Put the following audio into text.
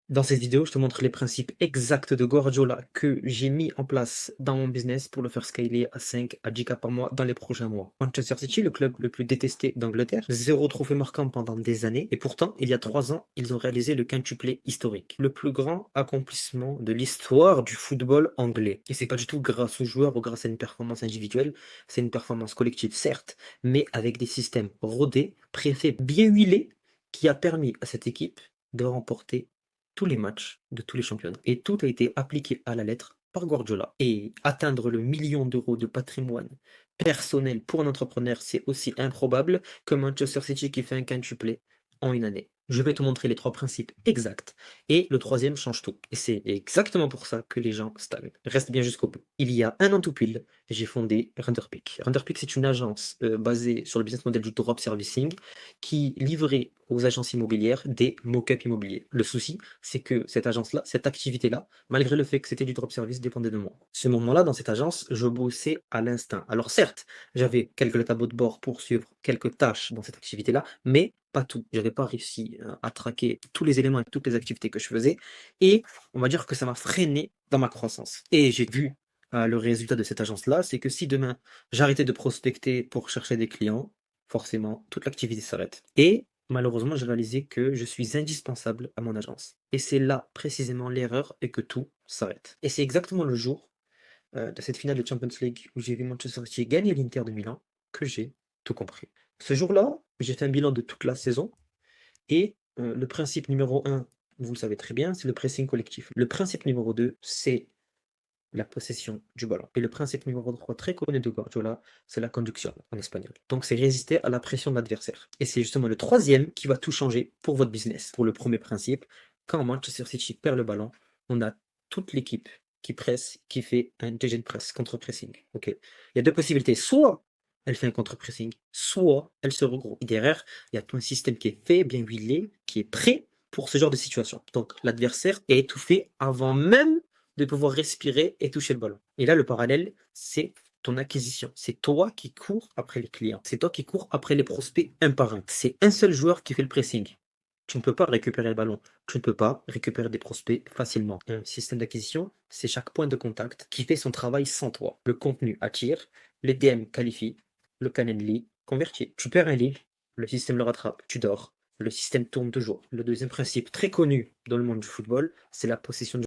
Dans cette vidéo, je te montre les principes exacts de Guardiola que j'ai mis en place dans mon business pour le faire scaler à 5 à 10K par mois dans les prochains mois. Manchester City, le club le plus détesté d'Angleterre, zéro trophée marquant pendant des années, et pourtant, il y a 3 ans, ils ont réalisé le quintuplé historique, le plus grand accomplissement de l'histoire du football anglais. Et c'est pas du tout grâce aux joueurs ou grâce à une performance individuelle, c'est une performance collective, certes, mais avec des systèmes rodés, préfaits, bien huilés, qui a permis à cette équipe de remporter tous les matchs de tous les championnats. Et tout a été appliqué à la lettre par Guardiola. Et atteindre le million d'euros de patrimoine personnel pour un entrepreneur, c'est aussi improbable que Manchester City qui fait un quintuplé en une année. Je vais te montrer les 3 principes exacts. Et le troisième change tout. Et c'est exactement pour ça que les gens stagnent. Reste bien jusqu'au bout. Il y a un an tout pile, j'ai fondé Renderpeak. Renderpeak, c'est une agence basée sur le business model du drop servicing qui livrait aux agences immobilières des mock-up immobiliers. Le souci, c'est que cette agence-là, cette activité-là, malgré le fait que c'était du drop service, dépendait de moi. Ce moment-là, dans cette agence, je bossais à l'instinct. Alors certes, j'avais quelques tableaux de bord pour suivre quelques tâches dans cette activité-là, mais pas tout. J'avais pas réussi à traquer tous les éléments et toutes les activités que je faisais. Et on va dire que ça m'a freiné dans ma croissance. Et j'ai vu le résultat de cette agence-là, c'est que si demain j'arrêtais de prospecter pour chercher des clients, forcément, toute l'activité s'arrête. Et malheureusement, j'ai réalisé que je suis indispensable à mon agence. Et c'est là précisément l'erreur et que tout s'arrête. Et c'est exactement le jour de cette finale de Champions League où j'ai vu Manchester City gagner l'Inter de Milan que j'ai tout compris. Ce jour-là, j'ai fait un bilan de toute la saison et le principe numéro un, vous le savez très bien, c'est le pressing collectif. Le principe numéro 2, c'est la possession du ballon. Et le principe numéro 3 très connu de Guardiola, c'est la conduction en espagnol. Donc c'est résister à la pression de l'adversaire. Et c'est justement le troisième qui va tout changer pour votre business. Pour le premier principe, quand Manchester City perd le ballon, on a toute l'équipe qui presse, qui fait un press, contre-pressing. Ok. Il y a deux possibilités. Soit elle fait un contre-pressing, soit elle se regroupe. Et derrière, il y a tout un système qui est fait, bien huilé, qui est prêt pour ce genre de situation. Donc l'adversaire est étouffé avant même de pouvoir respirer et toucher le ballon. Et là, le parallèle, c'est ton acquisition. C'est toi qui cours après les clients. C'est toi qui cours après les prospects un par un. C'est un seul joueur qui fait le pressing. Tu ne peux pas récupérer le ballon. Tu ne peux pas récupérer des prospects facilement. Un système d'acquisition, c'est chaque point de contact qui fait son travail sans toi. Le contenu attire, les DM qualifient, le Calendly convertit. Tu perds un lead, le système le rattrape. Tu dors, le système tourne toujours. Le deuxième principe très connu dans le monde du football, c'est la possession de